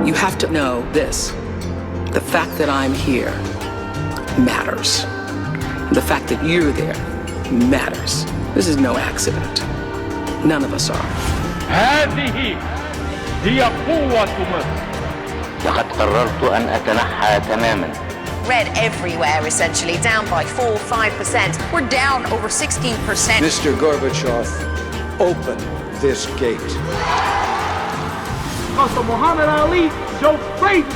You have to know this. The fact that I'm here matters. The fact that you're there matters. This is no accident. None of us are. هذه هي قوة مصر. لقد قررت أن أتنحى تماماً. Red everywhere, essentially, down by 4-5%. We're down over 16%. Mr. Gorbachev, open this gate. Because the Muhammad Ali Joe Frazier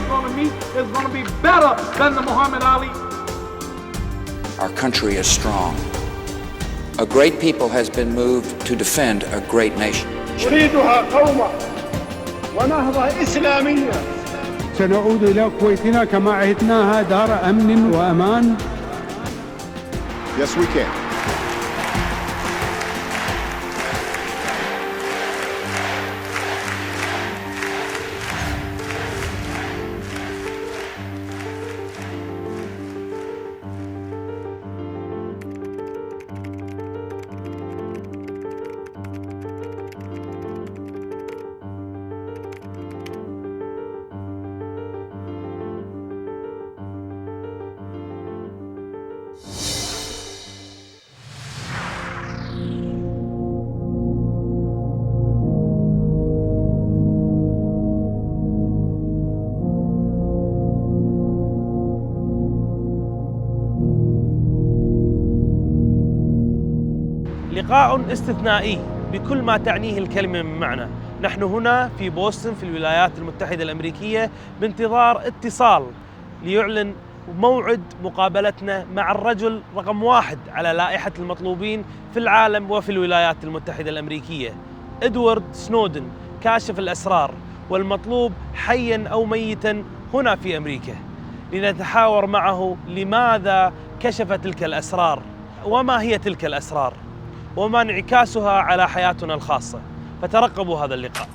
is going to be better than the Muhammad Ali. Our country is strong. A great people has been moved to defend a great nation. نريدها قومة ونهضة إسلامية. سنعود إلى كويتنا كما عهدناها دار أمن وأمان. Yes, we can. لقاء استثنائي بكل ما تعنيه الكلمة من معنى. نحن هنا في بوسطن في الولايات المتحدة الأمريكية بانتظار اتصال ليعلن موعد مقابلتنا مع الرجل رقم 1 على لائحة المطلوبين في العالم وفي الولايات المتحدة الأمريكية، إدوارد سنودن، كاشف الأسرار والمطلوب حياً أو ميتاً هنا في أمريكا، لنتحاور معه لماذا كشف تلك الأسرار، وما هي تلك الأسرار، وما انعكاسها على حياتنا الخاصة. فترقبوا هذا اللقاء.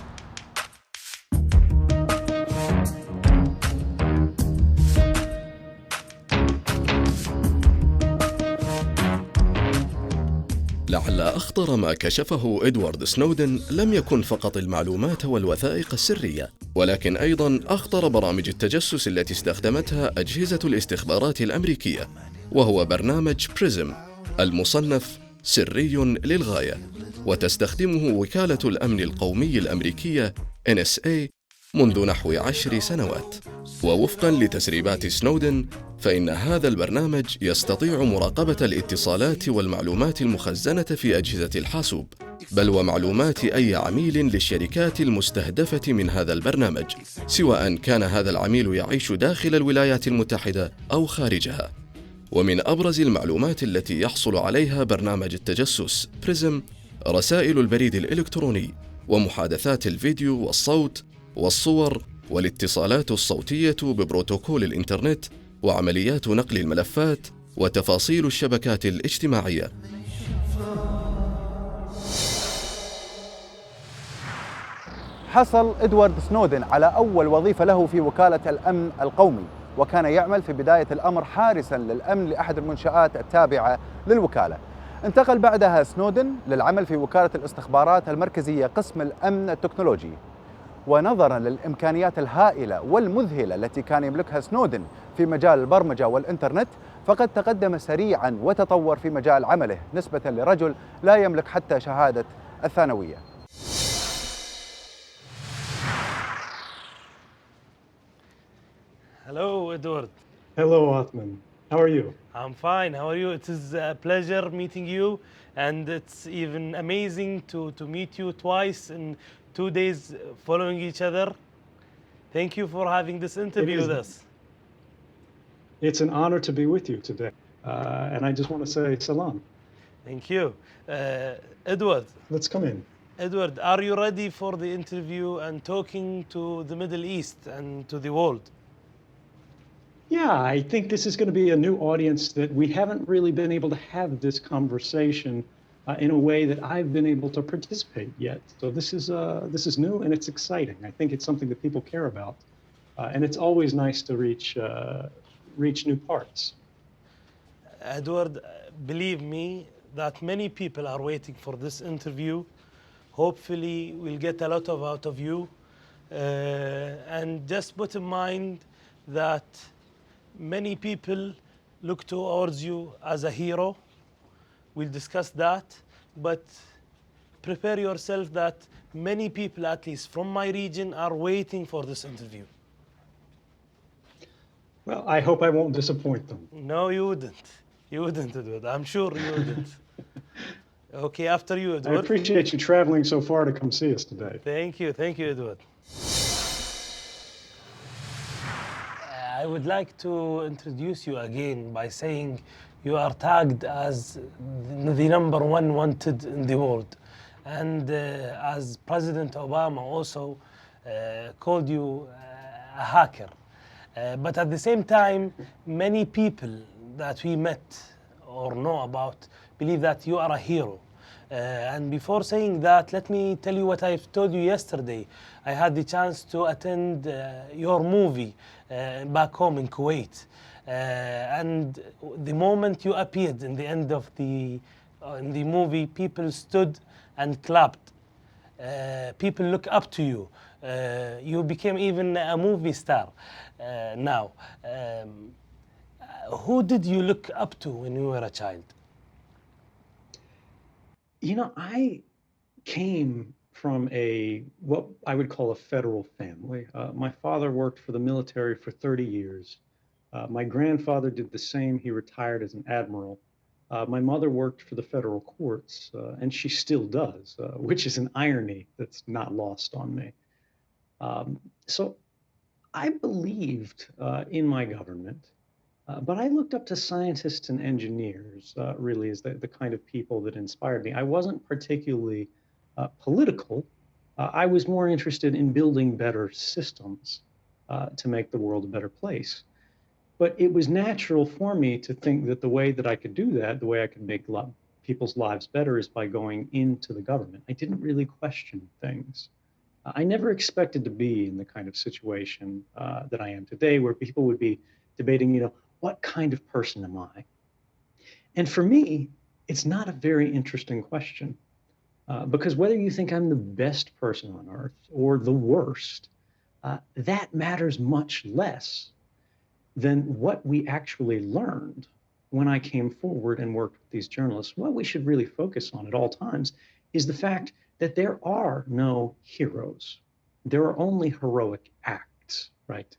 لعل أخطر ما كشفه إدوارد سنودن لم يكن فقط المعلومات والوثائق السرية، ولكن أيضاً أخطر برامج التجسس التي استخدمتها أجهزة الاستخبارات الأمريكية، وهو برنامج بريزم المصنف سري للغاية، وتستخدمه وكالة الأمن القومي الأمريكية NSA منذ نحو 10 سنوات. ووفقاً لتسريبات سنودن، فإن هذا البرنامج يستطيع مراقبة الاتصالات والمعلومات المخزنة في أجهزة الحاسوب، بل ومعلومات أي عميل للشركات المستهدفة من هذا البرنامج، سواء كان هذا العميل يعيش داخل الولايات المتحدة أو خارجها. ومن أبرز المعلومات التي يحصل عليها برنامج التجسس بريزم رسائل البريد الإلكتروني، ومحادثات الفيديو والصوت والصور، والاتصالات الصوتية ببروتوكول الإنترنت، وعمليات نقل الملفات، وتفاصيل الشبكات الاجتماعية. حصل إدوارد سنودن على أول وظيفة له في وكالة الأمن القومي، وكان يعمل في بداية الأمر حارساً للأمن لأحد المنشآت التابعة للوكالة. انتقل بعدها سنودن للعمل في وكالة الاستخبارات المركزية قسم الأمن التكنولوجي. ونظراً للإمكانيات الهائلة والمذهلة التي كان يملكها سنودن في مجال البرمجة والإنترنت، فقد تقدم سريعاً وتطور في مجال عمله نسبة لرجل لا يملك حتى شهادة الثانوية. Hello, Edward. Hello, Othman. How are you? I'm fine. How are you? It is a pleasure meeting you, and it's even amazing to meet you twice in 2 days following each other. Thank you for having this interview with us. It's an honor to be with you today, and I just want to say salam. Thank you. Edward. Let's come in. Edward, are you ready for the interview and talking to the Middle East and to the world? Yeah, I think this is going to be a new audience that we haven't really been able to have this conversation in a way that I've been able to participate yet. So this is new and it's exciting. I think it's something that people care about, and it's always nice to reach new parts. Edward, believe me that many people are waiting for this interview. Hopefully we'll get a lot out of you. And just put in mind that many people look towards you as a hero. We'll discuss that, but prepare yourself that many people, at least from my region, are waiting for this interview. Well, I hope I won't disappoint them. No, you wouldn't. You wouldn't, Edward. I'm sure you wouldn't. Okay, after you, Edward. I appreciate you traveling so far to come see us today. Thank you, Edward. I would like to introduce you again by saying you are tagged as the #1 wanted in the world. And as President Obama also called you a hacker. But at the same time, many people that we met or know about believe that you are a hero. And before saying that, let me tell you what I've told you yesterday. I had the chance to attend your movie back home in Kuwait. And the moment you appeared in the end of in the movie, people stood and clapped. People look up to you. You became even a movie star now. Who did you look up to when you were a child? You know, I came from what I would call a federal family. My father worked for the military for 30 years. My grandfather did the same. He retired as an admiral. My mother worked for the federal courts, and she still does, which is an irony that's not lost on me. So I believed in my government. But I looked up to scientists and engineers, really, as the kind of people that inspired me. I wasn't particularly political. I was more interested in building better systems to make the world a better place. But it was natural for me to think that the way that I could do that, the way I could make people's lives better, is by going into the government. I didn't really question things. I never expected to be in the kind of situation that I am today, where people would be debating, what kind of person am I? And for me, it's not a very interesting question, because whether you think I'm the best person on earth or the worst, that matters much less than what we actually learned when I came forward and worked with these journalists. What we should really focus on at all times is the fact that there are no heroes. There are only heroic acts, right?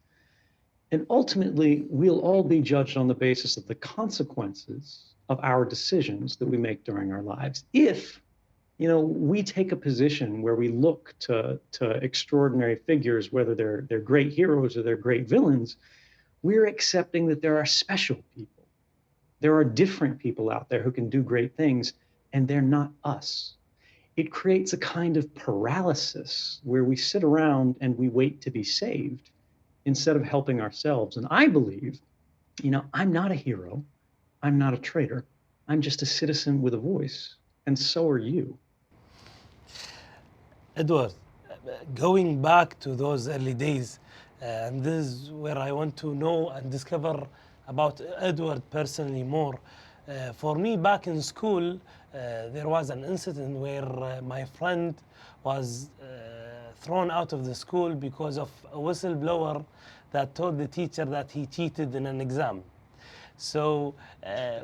And ultimately, we'll all be judged on the basis of the consequences of our decisions that we make during our lives. If, we take a position where we look to extraordinary figures, whether they're great heroes or they're great villains, we're accepting that there are special people. There are different people out there who can do great things, and they're not us. It creates a kind of paralysis where we sit around and we wait to be saved, instead of helping ourselves. And I believe, I'm not a hero. I'm not a traitor. I'm just a citizen with a voice. And so are you. Edward, going back to those early days, and this is where I want to know and discover about Edward personally more. For me, back in school, there was an incident where my friend was thrown out of the school because of a whistleblower that told the teacher that he cheated in an exam. So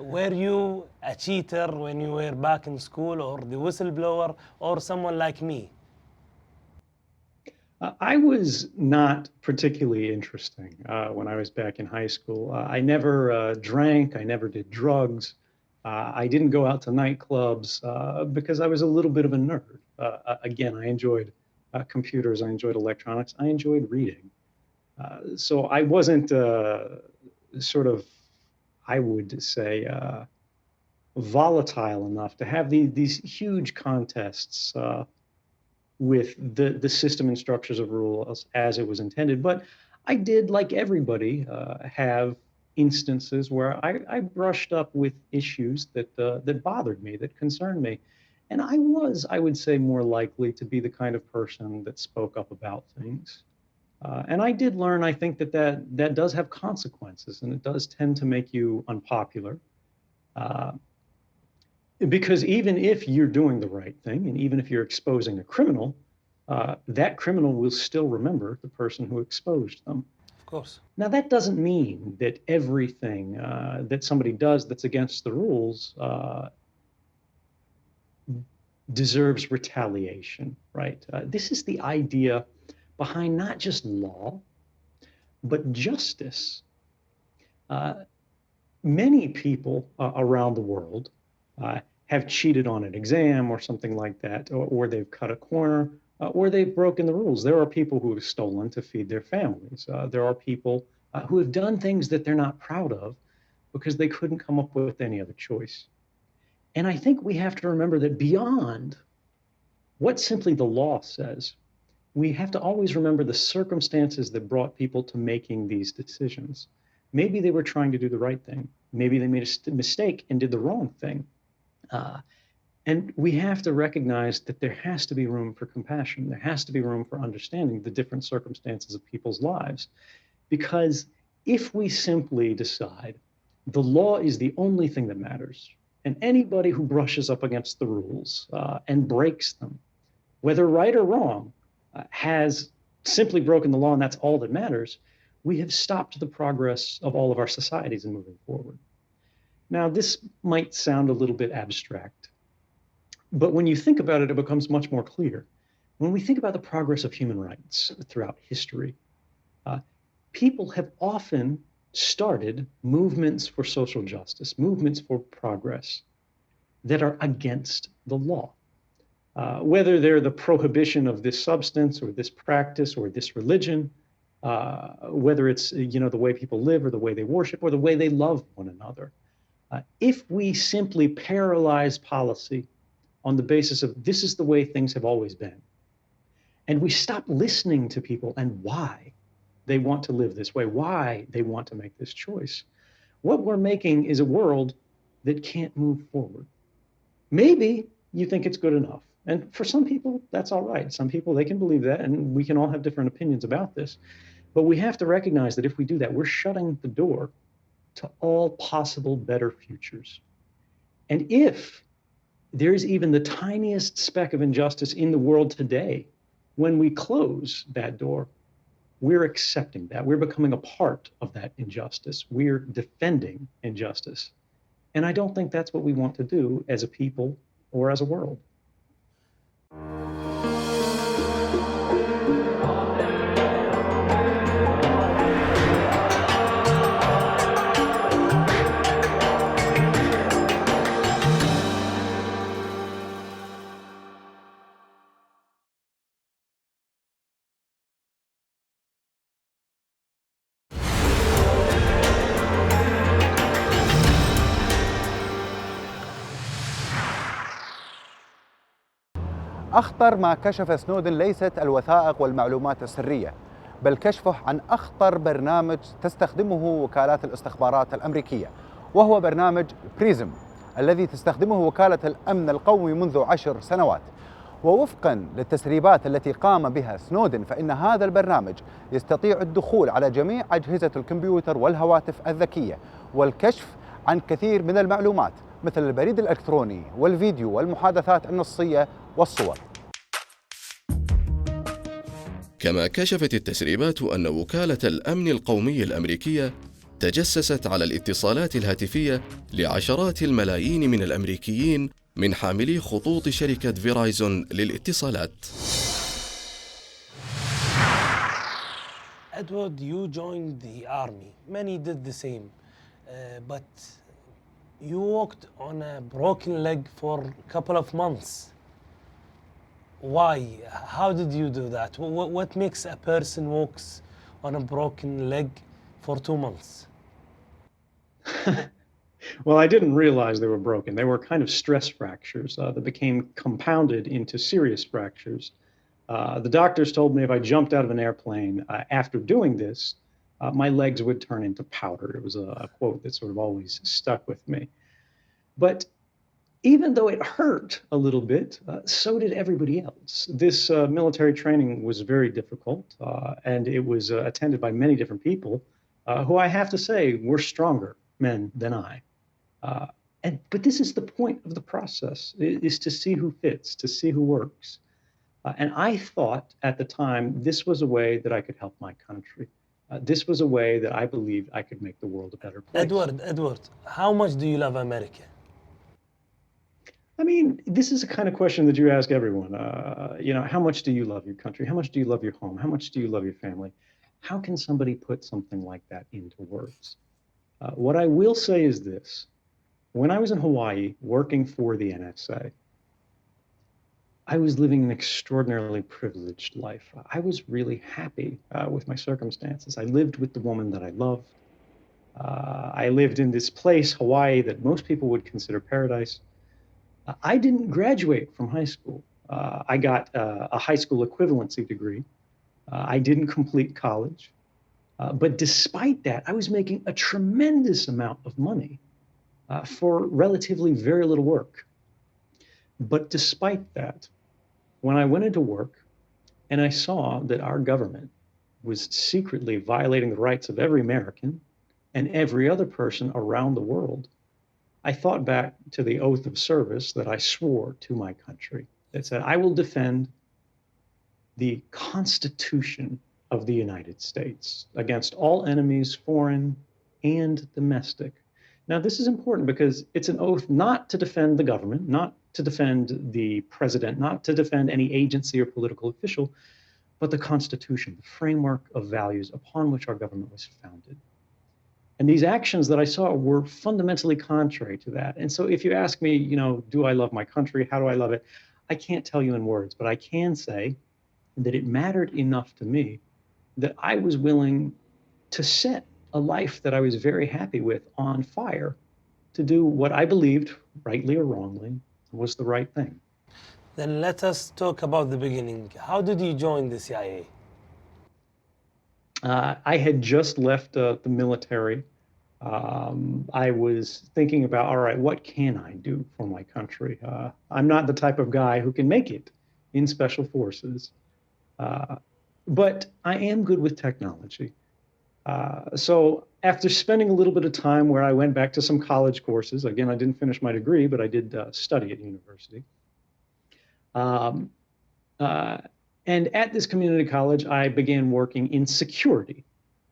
were you a cheater when you were back in school, or the whistleblower, or someone like me? I was not particularly interesting when I was back in high school. I never drank, I never did drugs. I didn't go out to nightclubs because I was a little bit of a nerd. Again, I enjoyed computers, I enjoyed electronics, I enjoyed reading. So I wasn't I would say, volatile enough to have these huge contests with the system and structures of rules as it was intended. But I did, like everybody, have instances where I brushed up with issues that bothered me, that concerned me. And I would say, more likely to be the kind of person that spoke up about things. And I did learn, I think, that does have consequences, and it does tend to make you unpopular. Because even if you're doing the right thing, and even if you're exposing a criminal, that criminal will still remember the person who exposed them. Of course. Now, that doesn't mean that everything that somebody does that's against the rules deserves retaliation, right? This is the idea behind not just law, but justice. Many people around the world have cheated on an exam or something like that, or they've cut a corner, or they've broken the rules. There are people who have stolen to feed their families. There are people who have done things that they're not proud of because they couldn't come up with any other choice. And I think we have to remember that beyond what simply the law says, we have to always remember the circumstances that brought people to making these decisions. Maybe they were trying to do the right thing. Maybe they made a mistake and did the wrong thing. And we have to recognize that there has to be room for compassion. There has to be room for understanding the different circumstances of people's lives. Because if we simply decide the law is the only thing that matters, and anybody who brushes up against the rules and breaks them, whether right or wrong, has simply broken the law and that's all that matters, we have stopped the progress of all of our societies in moving forward. Now, this might sound a little bit abstract, but when you think about it, it becomes much more clear. When we think about the progress of human rights throughout history, people have often started movements for social justice, movements for progress that are against the law. Whether they're the prohibition of this substance or this practice or this religion, whether it's the way people live or the way they worship or the way they love one another. If we simply paralyze policy on the basis of this is the way things have always been, and we stop listening to people and why they want to live this way, why they want to make this choice, what we're making is a world that can't move forward. Maybe you think it's good enough. And for some people, that's all right. Some people, they can believe that, and we can all have different opinions about this. But we have to recognize that if we do that, we're shutting the door to all possible better futures. And if there is even the tiniest speck of injustice in the world today, when we close that door, we're accepting that. We're becoming a part of that injustice. We're defending injustice. And I don't think that's what we want to do as a people or as a world. أخطر ما كشف سنودن ليست الوثائق والمعلومات السرية، بل كشفه عن أخطر برنامج تستخدمه وكالات الاستخبارات الأمريكية، وهو برنامج بريزم الذي تستخدمه وكالة الأمن القومي منذ 10 سنوات. ووفقا للتسريبات التي قام بها سنودن، فإن هذا البرنامج يستطيع الدخول على جميع أجهزة الكمبيوتر والهواتف الذكية والكشف عن كثير من المعلومات مثل البريد الإلكتروني والفيديو والمحادثات النصية والصور. كما كشفت التسريبات أن وكالة الأمن القومي الأمريكية تجسست على الاتصالات الهاتفية لعشرات الملايين من الأمريكيين من حاملي خطوط شركة فيرايزون للاتصالات. Edward, you joined the army. Many did the same, but you walked on a broken leg for a couple of months. Why? How did you do that? What makes a person walks on a broken leg for 2 months? Well, I didn't realize they were broken. They were kind of stress fractures that became compounded into serious fractures. The doctors told me if I jumped out of an airplane after doing this, my legs would turn into powder. It was a quote that sort of always stuck with me. But even though it hurt a little bit, so did everybody else. This military training was very difficult, and it was attended by many different people who I have to say were stronger men than I. But this is the point of the process, is to see who fits, to see who works. And I thought at the time this was a way that I could help my country. This was a way that I believed I could make the world a better place. Edward, how much do you love America? I mean, this is a kind of question that you ask everyone. How much do you love your country? How much do you love your home? How much do you love your family? How can somebody put something like that into words? What I will say is this. When I was in Hawaii working for the NSA, I was living an extraordinarily privileged life. I was really happy with my circumstances. I lived with the woman that I loved. I lived in this place, Hawaii, that most people would consider paradise. I didn't graduate from high school. I got a high school equivalency degree. I didn't complete college. But despite that, I was making a tremendous amount of money for relatively very little work. But despite that, when I went into work and I saw that our government was secretly violating the rights of every American and every other person around the world, I thought back to the oath of service that I swore to my country that said, I will defend the Constitution of the United States against all enemies, foreign and domestic. Now, this is important because it's an oath not to defend the government, not to defend the president, not to defend any agency or political official, but the Constitution, the framework of values upon which our government was founded. And these actions that I saw were fundamentally contrary to that. And so if you ask me, do I love my country? How do I love it? I can't tell you in words, but I can say that it mattered enough to me that I was willing to set a life that I was very happy with on fire to do what I believed, rightly or wrongly, was the right thing. Then let us talk about the beginning. How did you join the CIA? I had just left the military. I was thinking about, all right, what can I do for my country? I'm not the type of guy who can make it in special forces, but I am good with technology. So after spending a little bit of time where I went back to some college courses, again, I didn't finish my degree, but I did study at university. And at this community college, I began working in security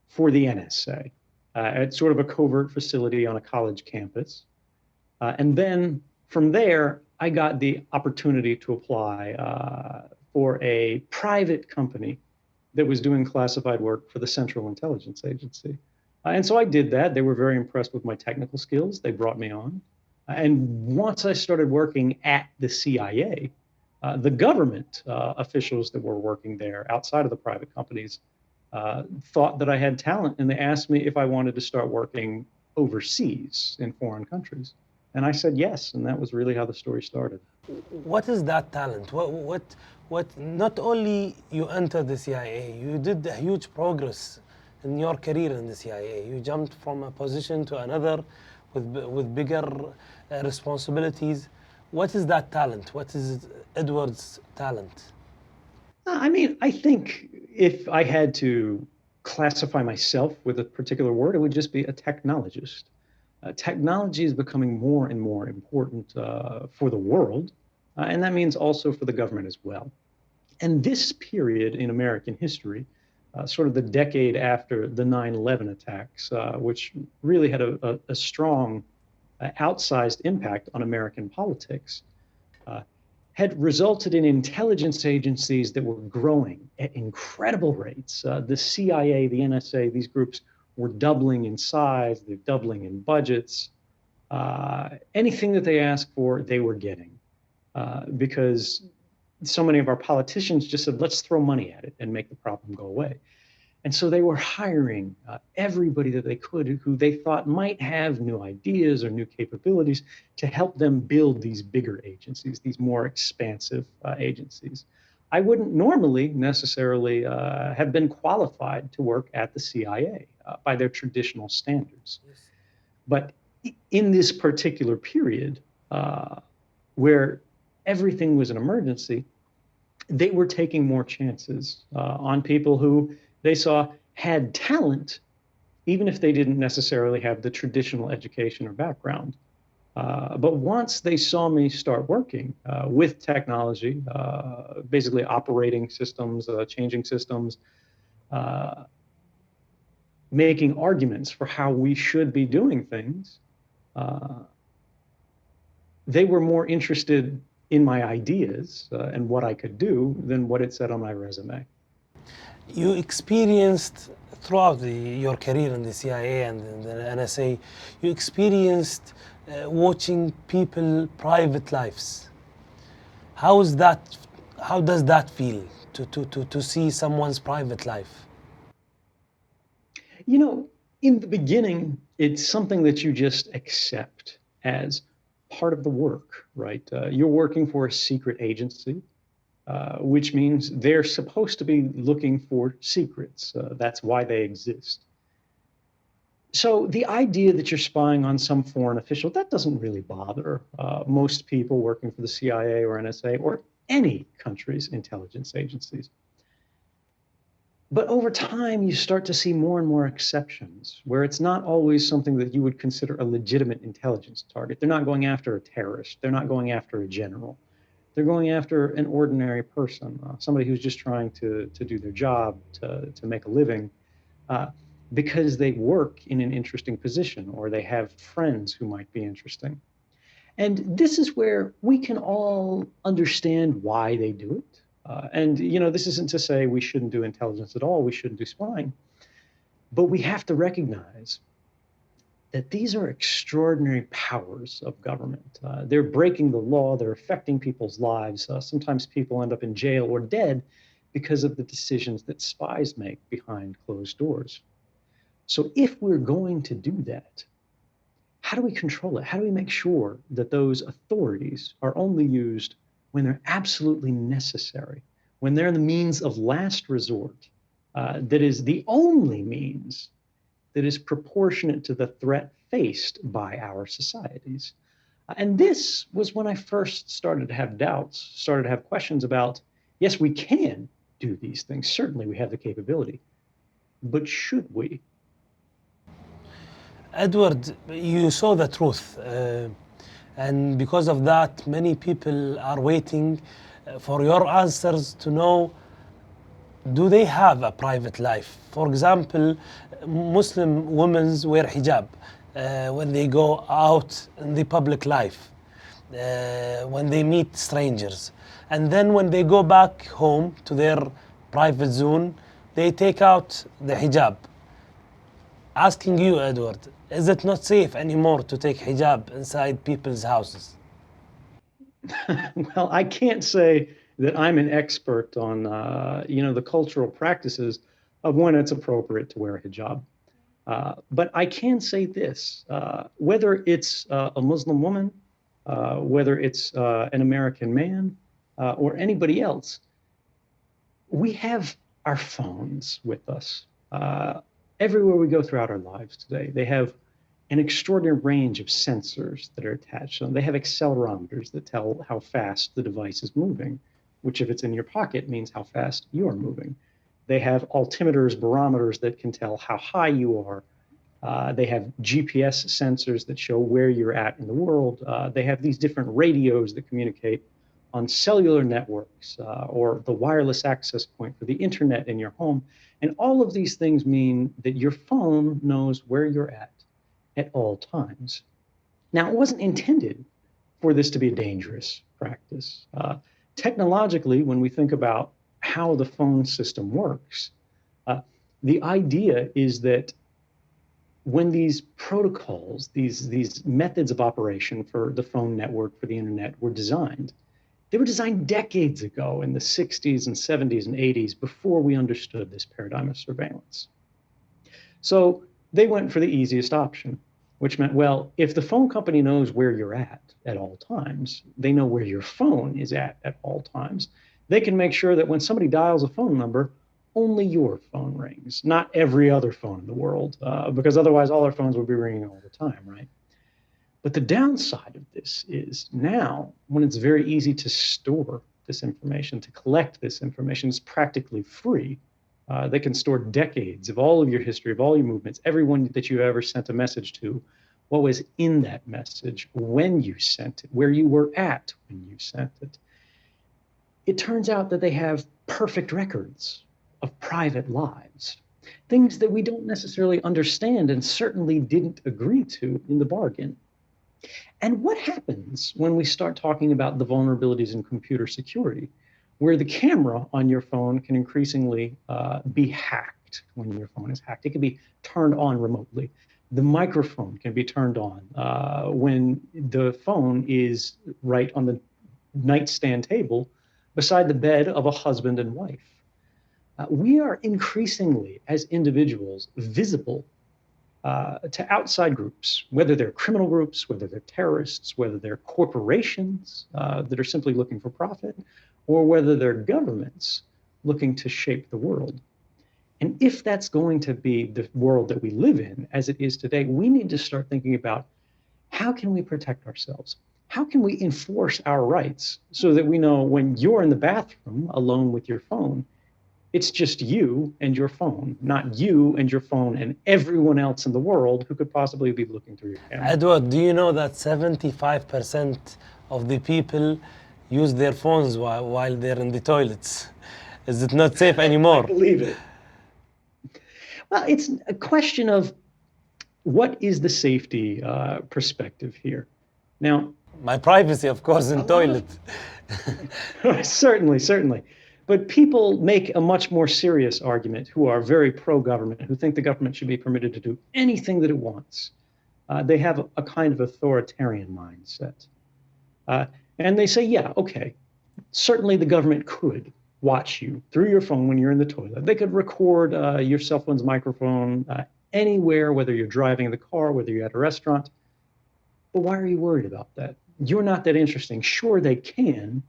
for the NSA at sort of a covert facility on a college campus. And then from there, I got the opportunity to apply for a private company that was doing classified work for the Central Intelligence Agency. And so I did that. They were very impressed with my technical skills. They brought me on. And once I started working at the CIA, the government officials that were working there outside of the private companies thought that I had talent, and they asked me if I wanted to start working overseas in foreign countries. And I said yes, and that was really how the story started. What is that talent? What? Not only you entered the CIA, you did a huge progress in your career in the CIA. You jumped from a position to another with bigger responsibilities. What is that talent? What is Edward's talent? I mean, I think if I had to classify myself with a particular word, it would just be a technologist. Technology is becoming more and more important for the world, and that means also for the government as well. And this period in American history, sort of the decade after the 9/11 attacks, which really had a strong outsized impact on American politics, had resulted in intelligence agencies that were growing at incredible rates. The CIA, the NSA, these groups were doubling in size, they're doubling in budgets. Anything that they asked for, they were getting. Because so many of our politicians just said, let's throw money at it and make the problem go away. And so they were hiring everybody that they could who they thought might have new ideas or new capabilities to help them build these bigger agencies, these more expansive agencies. I wouldn't normally necessarily have been qualified to work at the CIA by their traditional standards. But in this particular period where everything was an emergency, they were taking more chances on people who they saw had talent, even if they didn't necessarily have the traditional education or background. But once they saw me start working with technology, basically operating systems, changing systems, making arguments for how we should be doing things, they were more interested in my ideas and what I could do than what it said on my resume. You experienced throughout your career in the CIA and the NSA, you experienced watching people's private lives. How does that feel to see someone's private life? You know, in the beginning, it's something that you just accept as part of the work, right? You're working for a secret agency, which means they're supposed to be looking for secrets. That's why they exist. So the idea that you're spying on some foreign official, that doesn't really bother most people working for the CIA or NSA or any country's intelligence agencies. But over time, you start to see more and more exceptions where it's not always something that you would consider a legitimate intelligence target. They're not going after a terrorist. They're not going after a general. They're going after an ordinary person, somebody who's just trying to do their job, to make a living, because they work in an interesting position or they have friends who might be interesting. And this is where we can all understand why they do it. And, you know, this isn't to say we shouldn't do intelligence at all, we shouldn't do spying, but we have to recognize that these are extraordinary powers of government. They're breaking the law, they're affecting people's lives. Sometimes people end up in jail or dead because of the decisions that spies make behind closed doors. So if we're going to do that, how do we control it? How do we make sure that those authorities are only used when they're absolutely necessary, when they're the means of last resort, that is the only means that is proportionate to the threat faced by our societies? And this was when I first started to have doubts, started to have questions about, yes, we can do these things. Certainly we have the capability, but should we? Edward, you saw the truth. And because of that, many people are waiting for your answers to know, do they have a private life? For example, Muslim women wear hijab when they go out in the public life, when they meet strangers. And then when they go back home to their private zone, they take out the hijab. Asking you, Edward, is it not safe anymore to take hijab inside people's houses? Well, I can't say that I'm an expert on, you know, the cultural practices of when it's appropriate to wear a hijab. But I can say this, whether it's a Muslim woman, whether it's an American man, or anybody else, we have our phones with us. Everywhere we go throughout our lives today, they have an extraordinary range of sensors that are attached to them. They have accelerometers that tell how fast the device is moving, which if it's in your pocket means how fast you're moving. They have altimeters, barometers that can tell how high you are. They have GPS sensors that show where you're at in the world. They have these different radios that communicate on cellular networks or the wireless access point for the internet in your home. And all of these things mean that your phone knows where you're at all times. Now, it wasn't intended for this to be a dangerous practice. Technologically, when we think about how the phone system works, the idea is that when these protocols, these methods of operation for the phone network, for the internet, were designed, they were designed decades ago in the 60s and 70s and 80s before we understood this paradigm of surveillance. So they went for the easiest option, which meant, well, if the phone company knows where you're at all times, they know where your phone is at all times, they can make sure that when somebody dials a phone number, only your phone rings, not every other phone in the world, because otherwise all our phones would be ringing all the time, right? But the downside of this is now, when it's very easy to store this information, to collect this information, it's practically free. They can store decades of all of your history, of all your movements, everyone that you ever sent a message to what was in that message, when you sent it, where you were at when you sent it. It turns out that they have perfect records of private lives, things that we don't necessarily understand and certainly didn't agree to in the bargain. And what happens when we start talking about the vulnerabilities in computer security, where the camera on your phone can increasingly be hacked when your phone is hacked? It can be turned on remotely. The microphone can be turned on when the phone is right on the nightstand table beside the bed of a husband and wife. We are increasingly, as individuals, visible to outside groups, whether they're criminal groups, whether they're terrorists, whether they're corporations that are simply looking for profit, or whether they're governments looking to shape the world. And if that's going to be the world that we live in, as it is today, we need to start thinking about how can we protect ourselves? How can we enforce our rights so that we know when you're in the bathroom alone with your phone, it's just you and your phone, not you and your phone and everyone else in the world who could possibly be looking through your camera. Edward, do you know that 75% of the people use their phones while they're in the toilets? Is it not safe anymore? I believe it. Well, it's a question of what is the safety perspective here. Now, my privacy, of course, in toilet. Certainly. But people make a much more serious argument who are very pro-government, who think the government should be permitted to do anything that it wants. They have a kind of authoritarian mindset. And they say, yeah, okay, certainly the government could watch you through your phone when you're in the toilet. They could record your cell phone's microphone anywhere, whether you're driving the car, whether you're at a restaurant. But why are you worried about that? You're not that interesting. Sure, they can,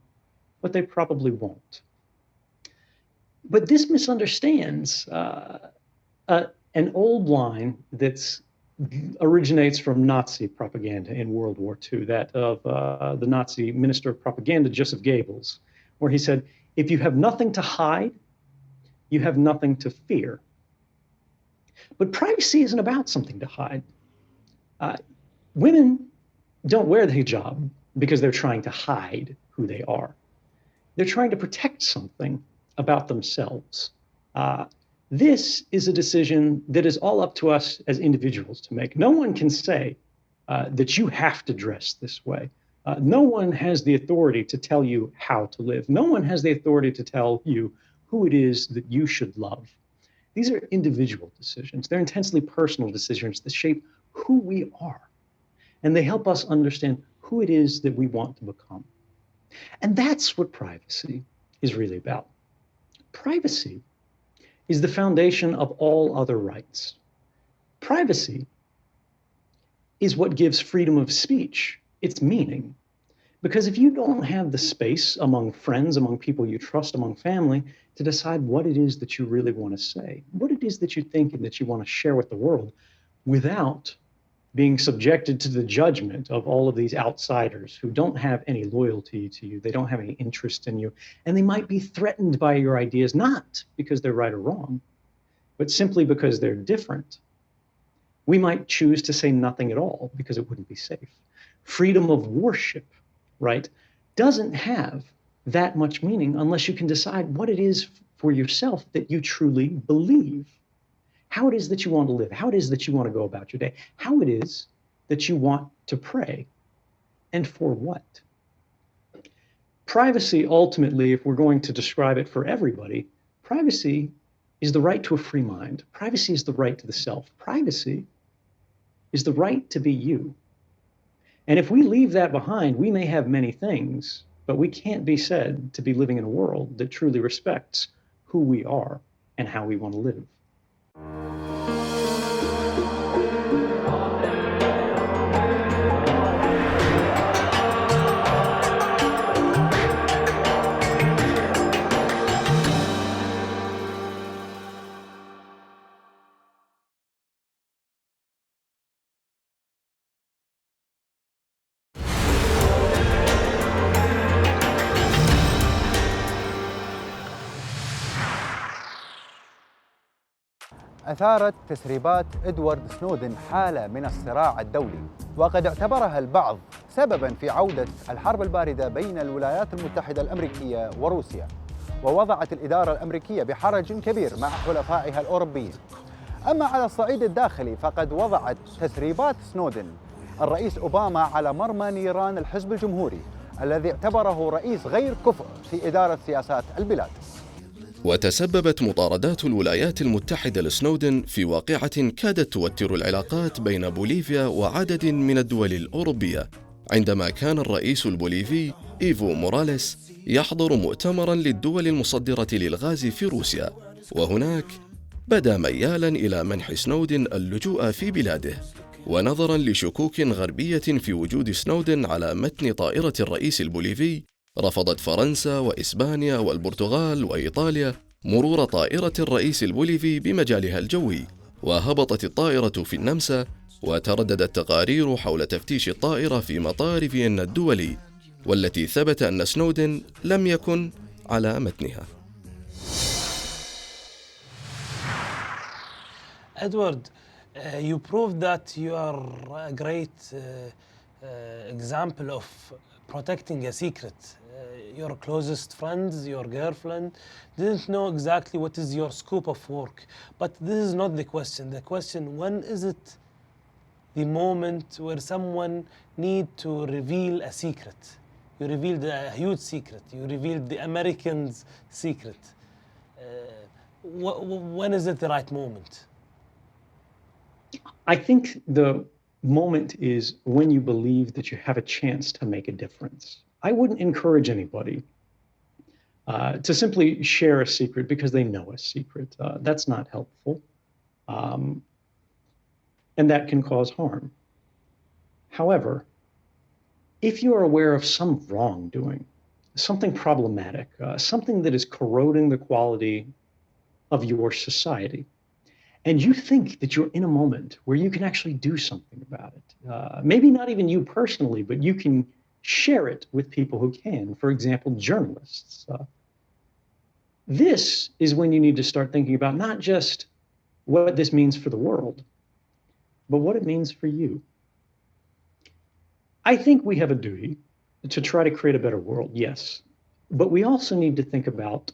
but they probably won't. But this misunderstands an old line that originates from Nazi propaganda in World War II, that of the Nazi Minister of Propaganda, Joseph Goebbels, where he said, if you have nothing to hide, you have nothing to fear. But privacy isn't about something to hide. Women don't wear the hijab because they're trying to hide who they are. They're trying to protect something about themselves. This is a decision that is all up to us as individuals to make. No one can say that you have to dress this way. No one has the authority to tell you how to live. No one has the authority to tell you who it is that you should love. These are individual decisions. They're intensely personal decisions that shape who we are. And they help us understand who it is that we want to become. And that's what privacy is really about. Privacy is the foundation of all other rights. Privacy is what gives freedom of speech its meaning. Because if you don't have the space among friends, among people you trust, among family, to decide what it is that you really want to say, what it is that you think and that you want to share with the world without being subjected to the judgment of all of these outsiders who don't have any loyalty to you, they don't have any interest in you, and they might be threatened by your ideas, not because they're right or wrong, but simply because they're different. We might choose to say nothing at all because it wouldn't be safe. Freedom of worship, right, doesn't have that much meaning unless you can decide what it is for yourself that you truly believe. How it is that you want to live, how it is that you want to go about your day, how it is that you want to pray, and for what. Privacy, ultimately, if we're going to describe it for everybody, privacy is the right to a free mind. Privacy is the right to the self. Privacy is the right to be you. And if we leave that behind, we may have many things, but we can't be said to be living in a world that truly respects who we are and how we want to live. أثارت تسريبات إدوارد سنودن حالة من الصراع الدولي، وقد اعتبرها البعض سبباً في عودة الحرب الباردة بين الولايات المتحدة الأمريكية وروسيا، ووضعت الإدارة الأمريكية بحرج كبير مع حلفائها الأوروبيين. أما على الصعيد الداخلي فقد وضعت تسريبات سنودن الرئيس أوباما على مرمى نيران الحزب الجمهوري الذي اعتبره رئيس غير كفء في إدارة سياسات البلاد. وتسببت مطاردات الولايات المتحدة لسنودن في واقعة كادت توتر العلاقات بين بوليفيا وعدد من الدول الأوروبية، عندما كان الرئيس البوليفي إيفو موراليس يحضر مؤتمراً للدول المصدرة للغاز في روسيا، وهناك بدا ميالاً إلى منح سنودن اللجوء في بلاده. ونظراً لشكوك غربية في وجود سنودن على متن طائرة الرئيس البوليفي، رفضت فرنسا وإسبانيا والبرتغال وإيطاليا مرور طائرة الرئيس البوليفي بمجالها الجوي، وهبطت الطائرة في النمسا، وترددت تقارير حول تفتيش الطائرة في مطار فيينا الدولي، والتي ثبت أن سنودن لم يكن على متنها. Edward, you proved that you are a great example of protecting a secret. Your closest friends, your girlfriend, didn't know exactly what is your scope of work. But this is not the question. The question, when is it the moment where someone need to reveal a secret? You revealed a huge secret. You revealed the Americans' secret. When is it the right moment? I think the moment is when you believe that you have a chance to make a difference. I wouldn't encourage anybody to simply share a secret because they know a secret. That's not helpful. And that can cause harm. However, if you are aware of some wrongdoing, something problematic, something that is corroding the quality of your society, and you think that you're in a moment where you can actually do something about it, maybe not even you personally, but you can share it with people who can, for example, journalists. This is when you need to start thinking about not just what this means for the world, but what it means for you. I think we have a duty to try to create a better world, yes, but we also need to think about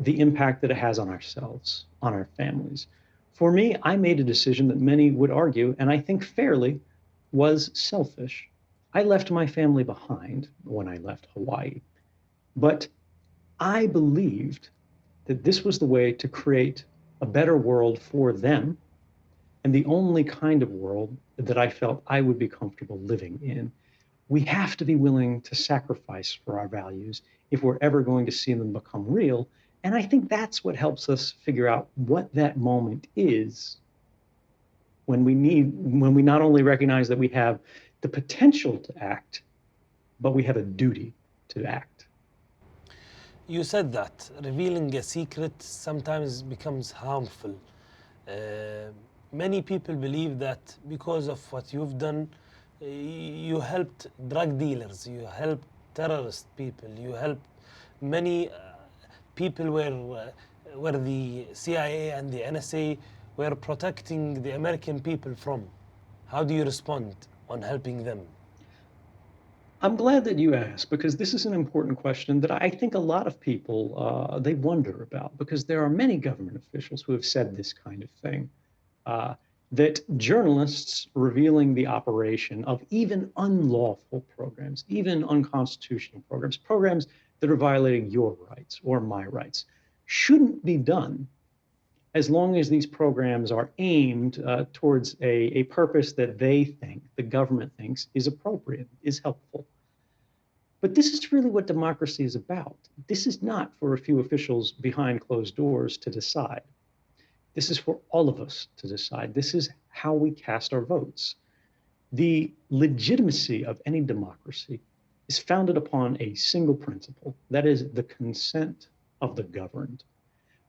the impact that it has on ourselves, on our families. For me, I made a decision that many would argue, and I think fairly, was selfish. I left my family behind when I left Hawaii, but I believed that this was the way to create a better world for them, and the only kind of world that I felt I would be comfortable living in. We have to be willing to sacrifice for our values if we're ever going to see them become real. And I think that's what helps us figure out what that moment is when we not only recognize that we have the potential to act, but we have a duty to act. You said that revealing a secret sometimes becomes harmful. Many people believe that because of what you've done, you helped drug dealers, you helped terrorist people, you helped many people where the CIA and the NSA were protecting the American people from. How do you respond on helping them? I'm glad that you asked, because this is an important question that I think a lot of people, they wonder about, because there are many government officials who have said this kind of thing, that journalists revealing the operation of even unlawful programs, even unconstitutional programs that are violating your rights or my rights, shouldn't be done as long as these programs are aimed towards a purpose that they think, the government thinks, is appropriate, is helpful. But this is really what democracy is about. This is not for a few officials behind closed doors to decide. This is for all of us to decide. This is how we cast our votes. The legitimacy of any democracy is founded upon a single principle, that is the consent of the governed.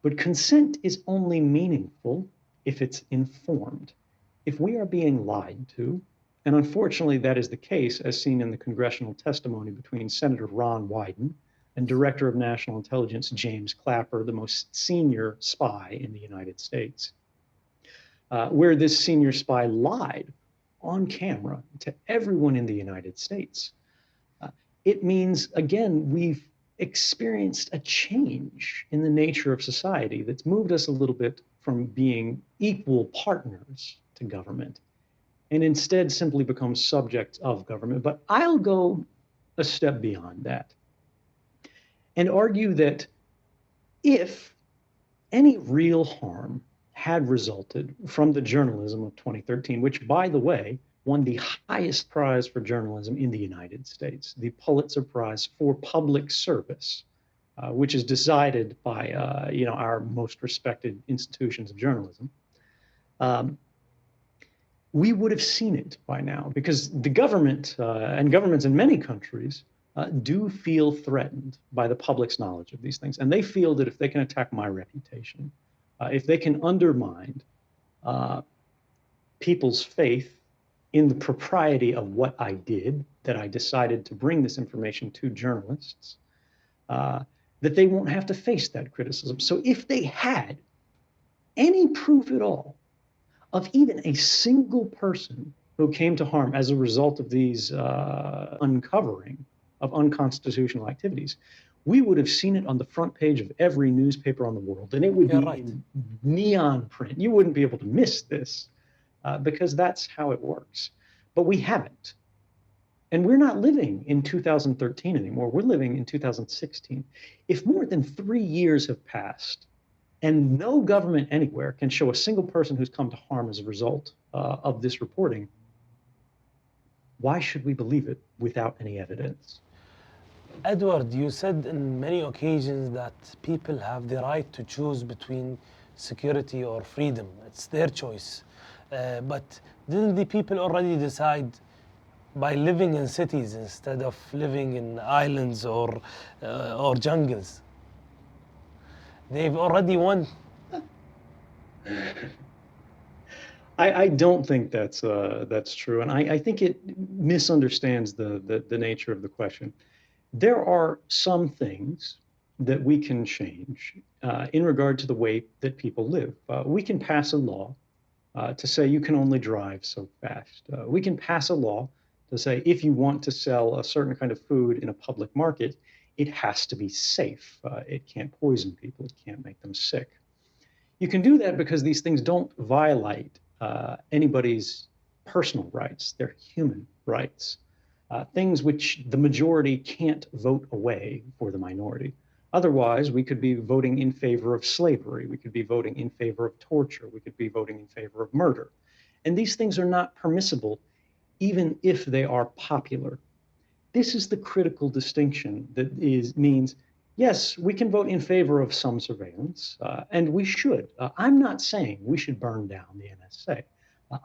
But consent is only meaningful if it's informed. If we are being lied to, and unfortunately that is the case as seen in the congressional testimony between Senator Ron Wyden and Director of National Intelligence James Clapper, the most senior spy in the United States. where this senior spy lied on camera to everyone in the United States. It means, again, we've experienced a change in the nature of society that's moved us a little bit from being equal partners to government and instead simply become subjects of government. But I'll go a step beyond that and argue that if any real harm had resulted from the journalism of 2013, which, by the way, won the highest prize for journalism in the United States, the Pulitzer Prize for Public Service, which is decided by our most respected institutions of journalism, we would have seen it by now, because the government and governments in many countries do feel threatened by the public's knowledge of these things. And they feel that if they can attack my reputation, if they can undermine people's faith in the propriety of what I did, that I decided to bring this information to journalists, that they won't have to face that criticism. So if they had any proof at all of even a single person who came to harm as a result of these uncovering of unconstitutional activities, we would have seen it on the front page of every newspaper on the world, and it would be in neon print. You wouldn't be able to miss this because that's how it works. But we haven't. And we're not living in 2013 anymore. We're living in 2016. If more than 3 years have passed and no government anywhere can show a single person who's come to harm as a result of this reporting, why should we believe it without any evidence? Edward, you said in many occasions that people have the right to choose between security or freedom. It's their choice. But didn't the people already decide by living in cities instead of living in islands or jungles? They've already won. I don't think that's true, and I think it misunderstands the nature of the question. There are some things that we can change in regard to the way that people live. We can pass a law to say you can only drive so fast. We can pass a law to say if you want to sell a certain kind of food in a public market, it has to be safe. It can't poison people. It can't make them sick. You can do that because these things don't violate anybody's personal rights. They're human rights. Things which the majority can't vote away for the minority. Otherwise, we could be voting in favor of slavery. We could be voting in favor of torture. We could be voting in favor of murder. And these things are not permissible, even if they are popular. This is the critical distinction that means, yes, we can vote in favor of some surveillance, and we should. I'm not saying we should burn down the NSA.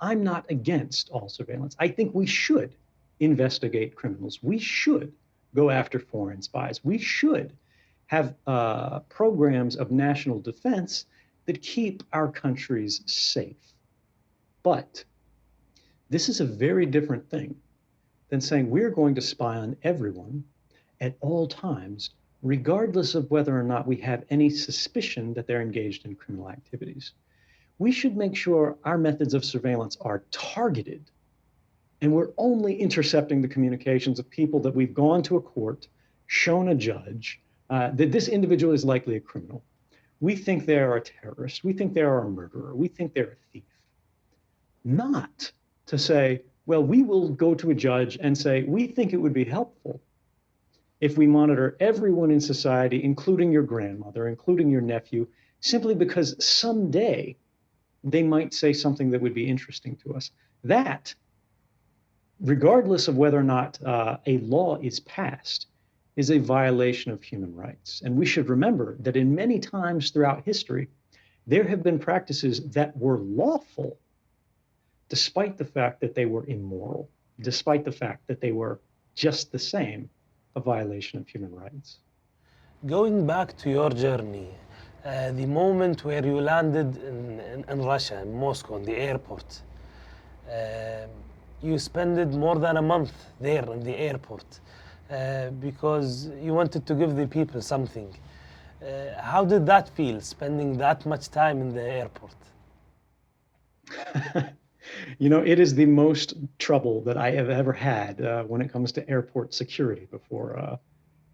I'm not against all surveillance. I think we should investigate criminals. We should go after foreign spies. We should have programs of national defense that keep our countries safe. But this is a very different thing than saying we're going to spy on everyone at all times, regardless of whether or not we have any suspicion that they're engaged in criminal activities. We should make sure our methods of surveillance are targeted, and we're only intercepting the communications of people that we've gone to a court, shown a judge, that this individual is likely a criminal. We think they are a terrorist. We think they are a murderer. We think they're a thief. Not to say, well, we will go to a judge and say, we think it would be helpful if we monitor everyone in society, including your grandmother, including your nephew, simply because someday they might say something that would be interesting to us. That, regardless of whether or not a law is passed, is a violation of human rights. And we should remember that in many times throughout history, there have been practices that were lawful, despite the fact that they were immoral, despite the fact that they were just the same, a violation of human rights. Going back to your journey, the moment where you landed in Russia, in Moscow, in the airport, you spent more than a month there in the airport because you wanted to give the people something. How did that feel, spending that much time in the airport? You know, it is the most trouble that I have ever had when it comes to airport security before.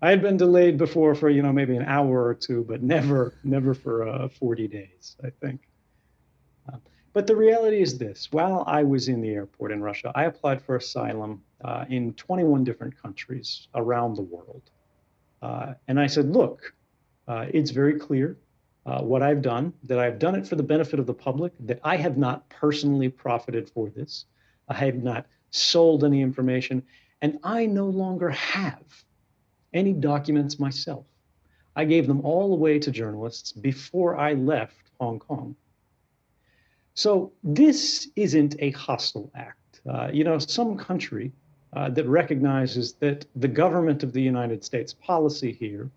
I had been delayed before for, you know, maybe an hour or two, but never for 40 days, I think. But the reality is this: while I was in the airport in Russia, I applied for asylum in 21 different countries around the world. And I said, look, it's very clear what I've done, that I've done it for the benefit of the public, that I have not personally profited for this. I have not sold any information, and I no longer have any documents myself. I gave them all away to journalists before I left Hong Kong. So this isn't a hostile act. You know, some country that recognizes that the government of the United States policy here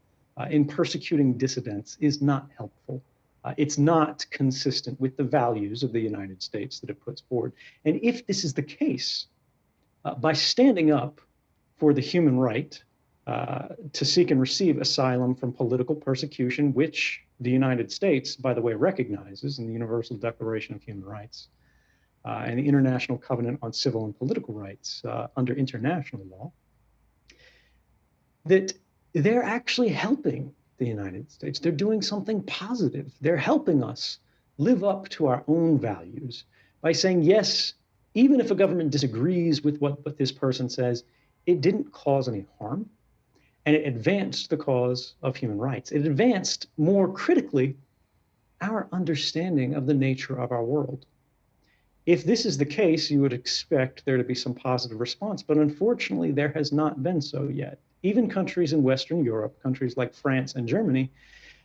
in persecuting dissidents is not helpful. It's not consistent with the values of the United States that it puts forward. And if this is the case, by standing up for the human right to seek and receive asylum from political persecution, which the United States, by the way, recognizes in the Universal Declaration of Human Rights and the International Covenant on Civil and Political Rights under international law, that they're actually helping the United States. They're doing something positive. They're helping us live up to our own values by saying, yes, even if a government disagrees with what this person says, it didn't cause any harm, and it advanced the cause of human rights. It advanced, more critically, our understanding of the nature of our world. If this is the case, you would expect there to be some positive response, but unfortunately, there has not been so yet. Even countries in Western Europe, countries like France and Germany,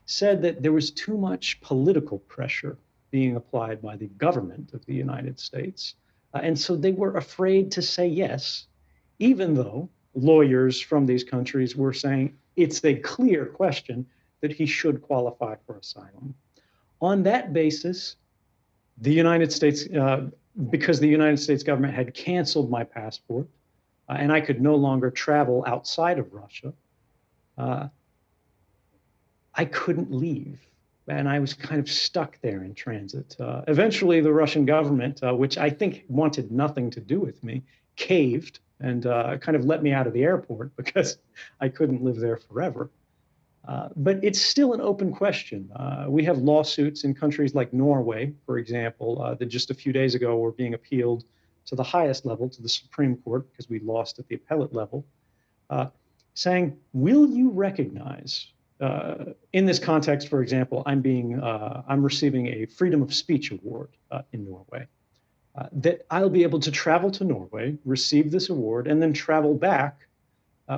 said that there was too much political pressure being applied by the government of the United States. And so they were afraid to say yes, even though lawyers from these countries were saying it's a clear question that he should qualify for asylum. On that basis, the United States, because the United States government had canceled my passport, and I could no longer travel outside of Russia, I couldn't leave. And I was kind of stuck there in transit. Eventually, the Russian government, which I think wanted nothing to do with me, caved and kind of let me out of the airport because I couldn't live there forever. But it's still an open question. We have lawsuits in countries like Norway, for example, that just a few days ago were being appealed to the highest level, to the Supreme Court, because we lost at the appellate level, saying, will you recognize, in this context, for example, I'm receiving a freedom of speech award in Norway, that I'll be able to travel to Norway, receive this award, and then travel back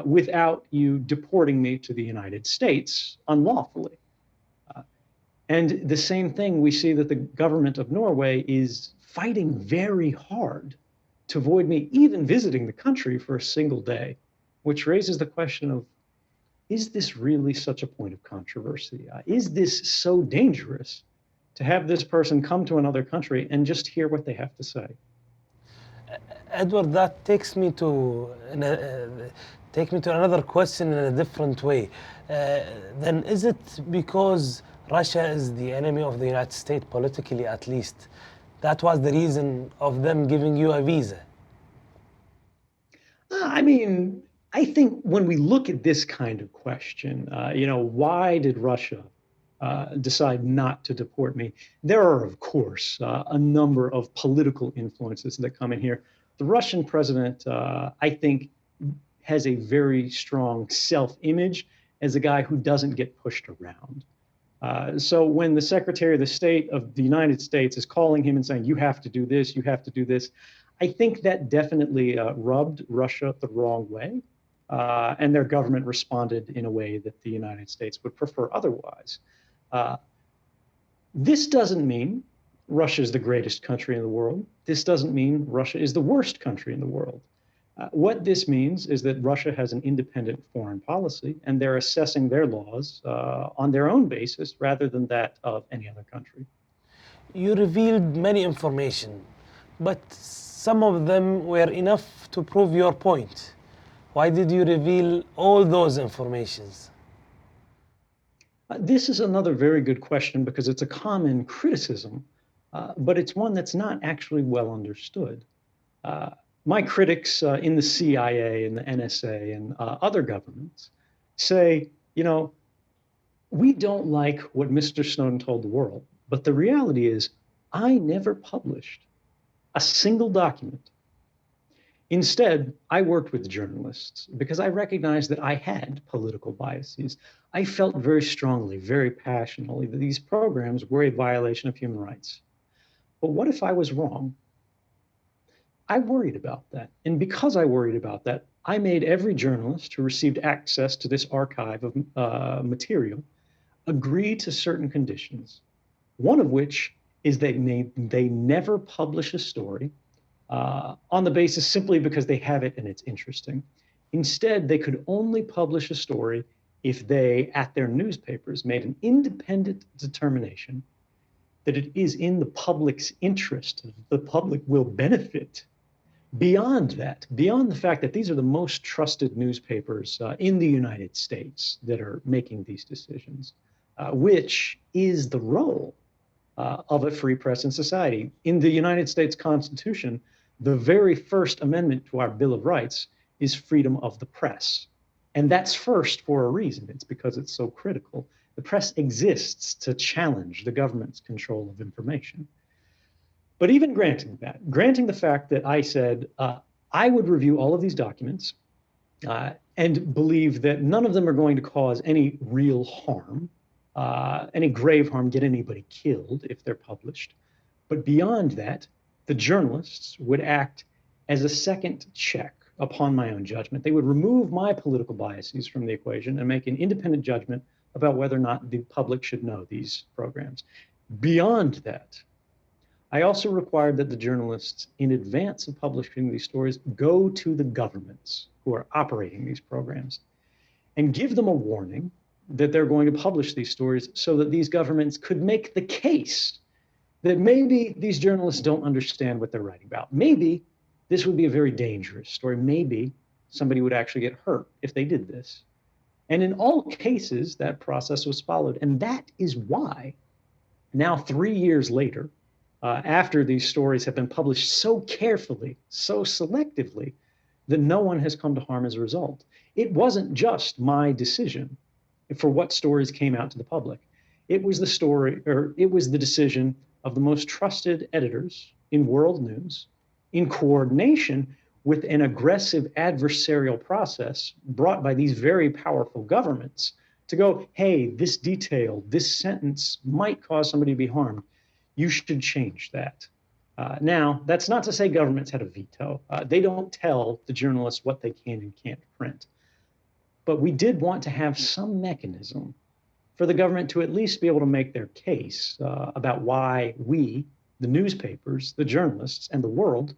without you deporting me to the United States unlawfully. And the same thing, we see that the government of Norway is fighting very hard to avoid me even visiting the country for a single day, which raises the question of, is this really such a point of controversy? Is this so dangerous to have this person come to another country and just hear what they have to say? Edward, that takes me to another question in a different way. Then is it because Russia is the enemy of the United States, politically at least, that was the reason of them giving you a visa? I mean, I think when we look at this kind of question, why did Russia decide not to deport me? There are, of course, a number of political influences that come in here. The Russian president, I think, has a very strong self-image as a guy who doesn't get pushed around. So when the Secretary of the State of the United States is calling him and saying, you have to do this, you have to do this, I think that definitely rubbed Russia the wrong way. And their government responded in a way that the United States would prefer otherwise. This doesn't mean Russia is the greatest country in the world. This doesn't mean Russia is the worst country in the world. What this means is that Russia has an independent foreign policy, and they're assessing their laws on their own basis rather than that of any other country. You revealed many information, but some of them were enough to prove your point. Why did you reveal all those informations? This is another very good question because it's a common criticism but it's one that's not actually well understood. My critics in the CIA and the NSA and other governments say, you know, we don't like what Mr. Snowden told the world, but the reality is I never published a single document. Instead, I worked with journalists because I recognized that I had political biases. I felt very strongly, very passionately that these programs were a violation of human rights. But what if I was wrong? I worried about that. And because I worried about that, I made every journalist who received access to this archive of material agree to certain conditions, one of which is they never publish a story on the basis simply because they have it and it's interesting. Instead, they could only publish a story if they, at their newspapers, made an independent determination that it is in the public's interest, the public will benefit. Beyond that, beyond the fact that these are the most trusted newspapers in the United States that are making these decisions, which is the role of a free press in society. In the United States Constitution, the very first amendment to our Bill of Rights is freedom of the press. And that's first for a reason. It's because it's so critical. The press exists to challenge the government's control of information. But even granting that, granting the fact that I said I would review all of these documents and believe that none of them are going to cause any real harm, any grave harm, get anybody killed if they're published. But beyond that, the journalists would act as a second check upon my own judgment. They would remove my political biases from the equation and make an independent judgment about whether or not the public should know these programs. Beyond that, I also required that the journalists, in advance of publishing these stories, go to the governments who are operating these programs and give them a warning that they're going to publish these stories so that these governments could make the case that maybe these journalists don't understand what they're writing about. Maybe this would be a very dangerous story. Maybe somebody would actually get hurt if they did this. And in all cases, that process was followed. And that is why now, 3 years later, after these stories have been published so carefully, so selectively, that no one has come to harm as a result. It wasn't just my decision for what stories came out to the public. It was the decision of the most trusted editors in world news in coordination with an aggressive adversarial process brought by these very powerful governments to go, hey, this detail, this sentence might cause somebody to be harmed. You should change that. Now, that's not to say governments had a veto. They don't tell the journalists what they can and can't print. But we did want to have some mechanism for the government to at least be able to make their case about why we, the newspapers, the journalists, and the world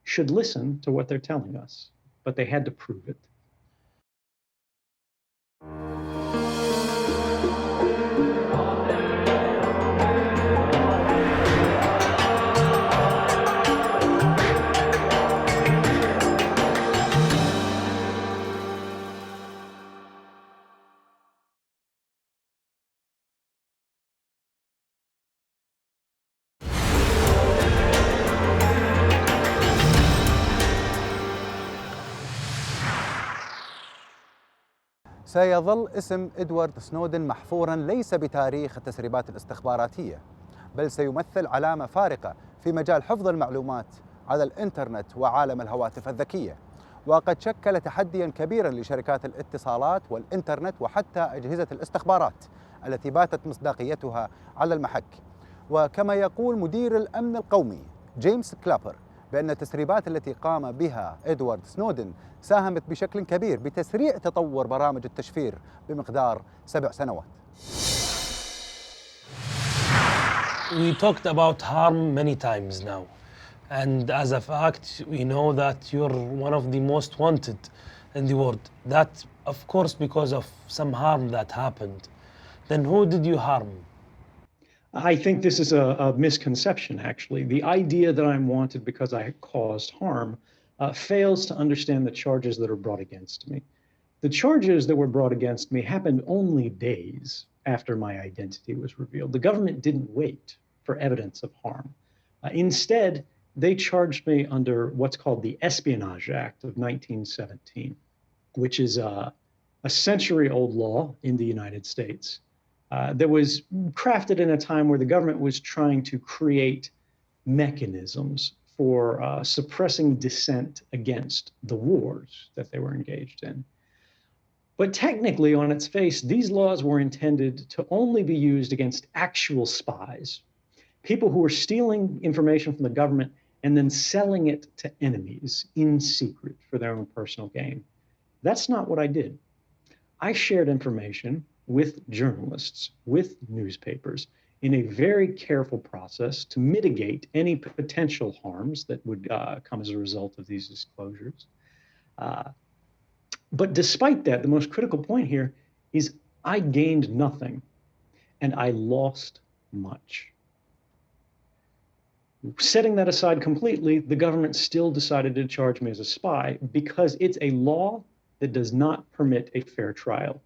should listen to what they're telling us. But they had to prove it. سيظل اسم إدوارد سنودن محفوراً ليس بتاريخ التسريبات الاستخباراتية، بل سيمثل علامة فارقة في مجال حفظ المعلومات على الإنترنت وعالم الهواتف الذكية، وقد شكل تحدياً كبيراً لشركات الاتصالات والإنترنت وحتى أجهزة الاستخبارات التي باتت مصداقيتها على المحك. وكما يقول مدير الأمن القومي جيمس كلابر بأن التسريبات التي قام بها إدوارد سنودن ساهمت بشكل كبير بتسريع تطور برامج التشفير بمقدار 7 سنوات. We talked about harm many times now. And as a fact, we know that you're one of the most wanted in the world. That, of course, because of some harm that happened. Then who did you harm? I think this is a misconception, actually. The idea that I'm wanted because I caused harm fails to understand the charges that are brought against me. The charges that were brought against me happened only days after my identity was revealed. The government didn't wait for evidence of harm. Instead, they charged me under what's called the Espionage Act of 1917, which is a century-old law in the United States that was crafted in a time where the government was trying to create mechanisms for suppressing dissent against the wars that they were engaged in. But technically, on its face, these laws were intended to only be used against actual spies, people who were stealing information from the government and then selling it to enemies in secret for their own personal gain. That's not what I did. I shared information with journalists, with newspapers, in a very careful process to mitigate any potential harms that would come as a result of these disclosures. But despite that, the most critical point here is I gained nothing and I lost much. Setting that aside completely, the government still decided to charge me as a spy because it's a law that does not permit a fair trial.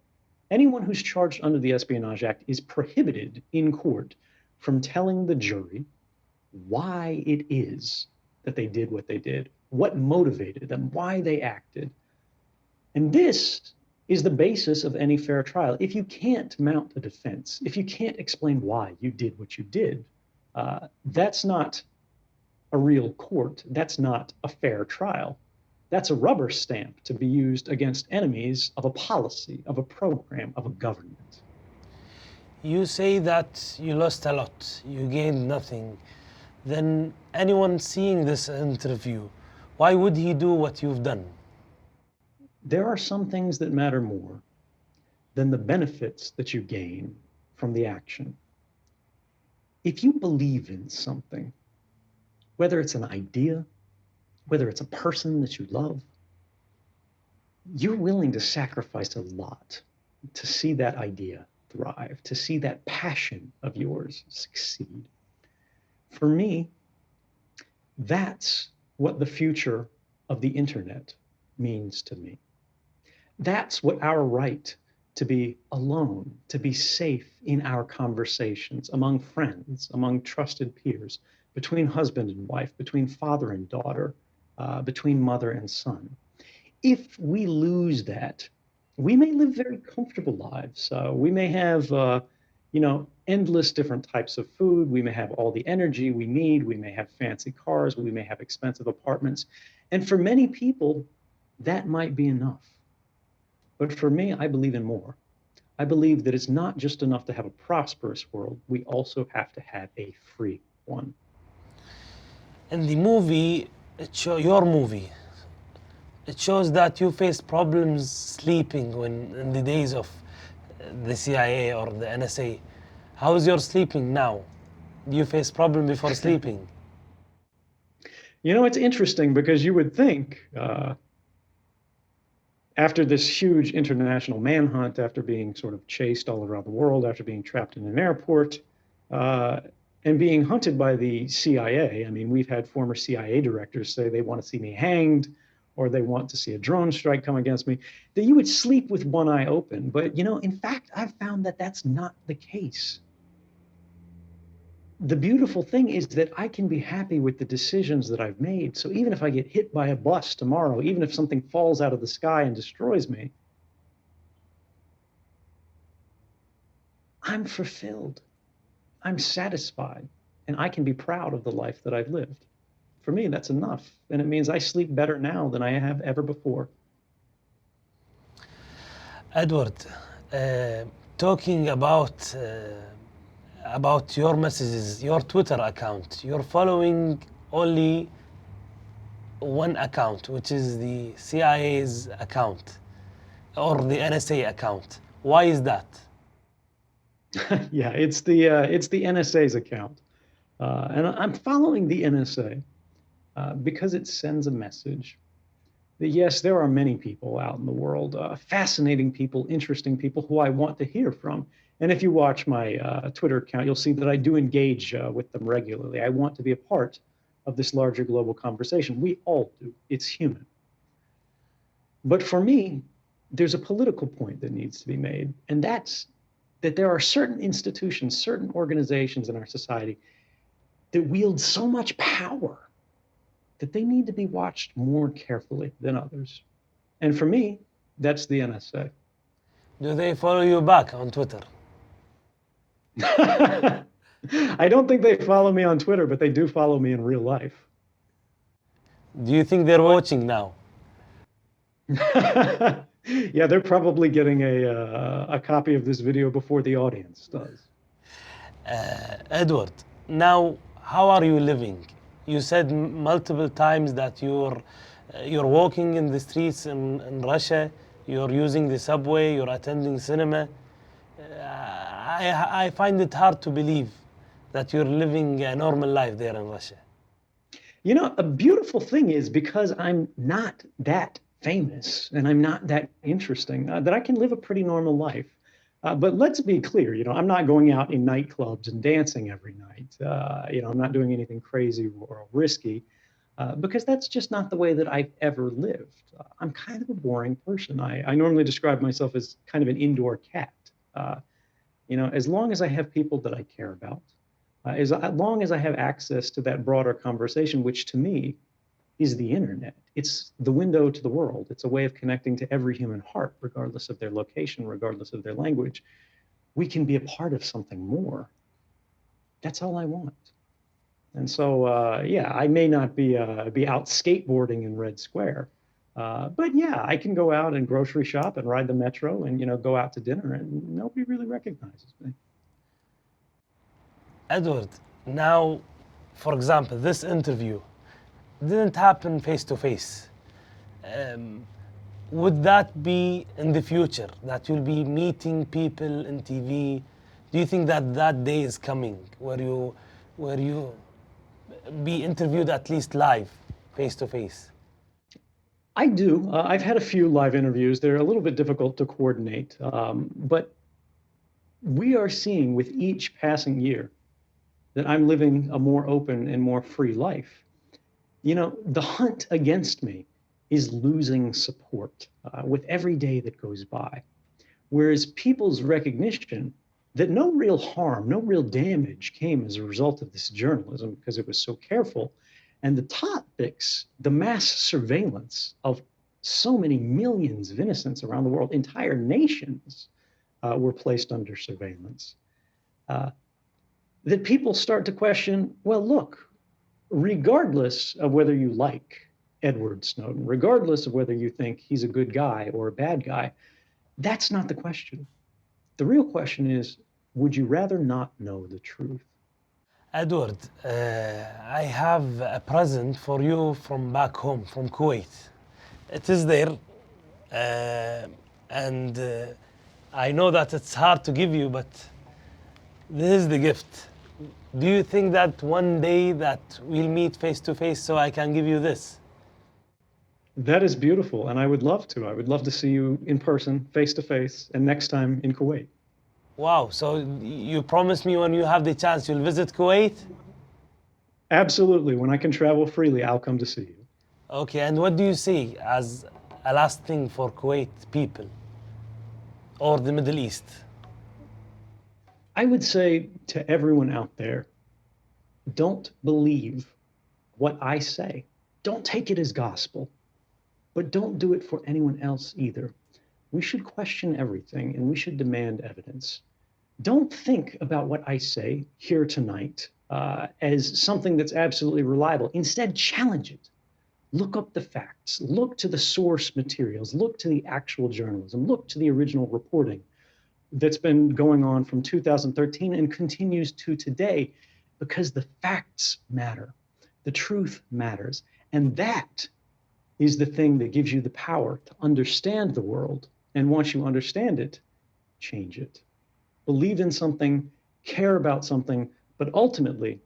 Anyone who's charged under the Espionage Act is prohibited in court from telling the jury why it is that they did what they did, what motivated them, why they acted. And this is the basis of any fair trial. If you can't mount a defense, if you can't explain why you did what you did, that's not a real court. That's not a fair trial. That's a rubber stamp to be used against enemies of a policy, of a program, of a government. You say that you lost a lot, you gained nothing. Then anyone seeing this interview, why would he do what you've done? There are some things that matter more than the benefits that you gain from the action. If you believe in something, whether it's an idea, whether it's a person that you love, you're willing to sacrifice a lot to see that idea thrive, to see that passion of yours succeed. For me, that's what the future of the internet means to me. That's what our right to be alone, to be safe in our conversations among friends, among trusted peers, between husband and wife, between father and daughter, between mother and son. If we lose that, we may live very comfortable lives. We may have, endless different types of food. We may have all the energy we need. We may have fancy cars. We may have expensive apartments. And for many people, that might be enough. But for me, I believe in more. I believe that it's not just enough to have a prosperous world. We also have to have a free one. In the movie, your movie, it shows that you faced problems sleeping in the days of the CIA or the NSA. How is your sleeping now? Do you face problem before sleeping? It's interesting because you would think after this huge international manhunt, after being sort of chased all around the world, after being trapped in an airport, and being hunted by the CIA. I mean, we've had former CIA directors say they want to see me hanged, or they want to see a drone strike come against me, that you would sleep with one eye open. But, in fact, I've found that that's not the case. The beautiful thing is that I can be happy with the decisions that I've made. So even if I get hit by a bus tomorrow, even if something falls out of the sky and destroys me, I'm fulfilled. I'm satisfied, and I can be proud of the life that I've lived. For me, that's enough. And it means I sleep better now than I have ever before. Edward, talking about your messages, your Twitter account, you're following only one account, which is the CIA's account or the NSA account. Why is that? Yeah, it's the NSA's account. And I'm following the NSA because it sends a message that, yes, there are many people out in the world, fascinating people, interesting people who I want to hear from. And if you watch my Twitter account, you'll see that I do engage with them regularly. I want to be a part of this larger global conversation. We all do. It's human. But for me, there's a political point that needs to be made, and that's that there are certain institutions, certain organizations in our society that wield so much power that they need to be watched more carefully than others. And for me, that's the NSA. Do they follow you back on Twitter? I don't think they follow me on Twitter, but they do follow me in real life. Do you think they're watching now? Yeah, they're probably getting a copy of this video before the audience does. Edward, now how are you living? You said multiple times that you're walking in the streets in Russia, you're using the subway, you're attending cinema. I find it hard to believe that you're living a normal life there in Russia. You know, a beautiful thing is because I'm not that famous and I'm not that interesting, that I can live a pretty normal life. But let's be clear, you know, I'm not going out in nightclubs and dancing every night. You know, I'm not doing anything crazy or risky because that's just not the way that I've ever lived. I'm kind of a boring person. I normally describe myself as kind of an indoor cat. You know, as long as I have people that I care about, as long as I have access to that broader conversation, which to me is the internet. It's the window to the world. It's a way of connecting to every human heart, regardless of their location, regardless of their language. We can be a part of something more. That's all I want. And so, yeah, I may not be out skateboarding in Red Square, but yeah, I can go out and grocery shop and ride the metro and, you know, go out to dinner and nobody really recognizes me. Edward, now, for example, this interview didn't happen face to face. Would that be in the future, that you'll be meeting people in TV? Do you think that that day is coming where you be interviewed at least live, face to face? I do. I've had a few live interviews. They're a little bit difficult to coordinate, but we are seeing with each passing year that I'm living a more open and more free life. You know, the hunt against me is losing support with every day that goes by. Whereas people's recognition that no real harm, no real damage came as a result of this journalism because it was so careful. And the topics, the mass surveillance of so many millions of innocents around the world, entire nations were placed under surveillance. That people start to question, well, look, regardless of whether you like Edward Snowden, regardless of whether you think he's a good guy or a bad guy, that's not the question. The real question is, would you rather not know the truth? Edward, I have a present for you from back home, from Kuwait. It is there, and I know that it's hard to give you, but this is the gift. Do you think that one day that we'll meet face to face so I can give you this? That is beautiful, and I would love to. I would love to see you in person, face to face, and next time in Kuwait. Wow, so you promise me when you have the chance you'll visit Kuwait? Absolutely. When I can travel freely, I'll come to see you. Okay, and what do you see as a last thing for Kuwait people or the Middle East? I would say to everyone out there, don't believe what I say. Don't take it as gospel, but don't do it for anyone else either. We should question everything and we should demand evidence. Don't think about what I say here tonight as something that's absolutely reliable. Instead, challenge it. Look up the facts, look to the source materials, look to the actual journalism, look to the original reporting that's been going on from 2013 and continues to today, because the facts matter. The truth matters. And that is the thing that gives you the power to understand the world. And once you understand it, change it. Believe in something, care about something, but ultimately,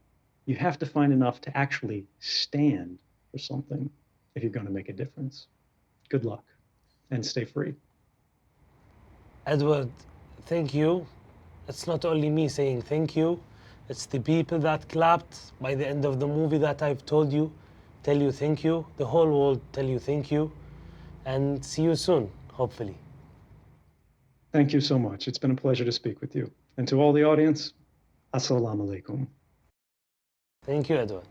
you have to find enough to actually stand for something if you're going to make a difference. Good luck and stay free. Edward, thank you. It's not only me saying thank you, it's the people that clapped by the end of the movie that I've told you, tell you thank you. The whole world tell you thank you. And see you soon, hopefully. Thank you so much. It's been a pleasure to speak with you. And to all the audience, Assalamu alaikum. ثانك يو إدوارد.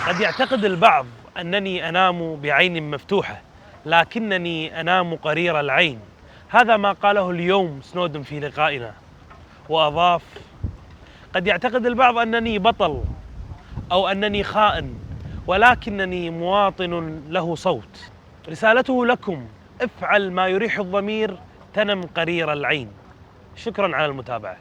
قد يعتقد البعض أنني أنام بعين مفتوحة، لكنني أنام قرير العين. هذا ما قاله اليوم سنودن في لقائنا، وأضاف: قد يعتقد البعض أنني بطل أو أنني خائن، ولكنني مواطن له صوت. رسالته لكم: افعل ما يريح الضمير، تنم قرير العين. شكرا على المتابعة.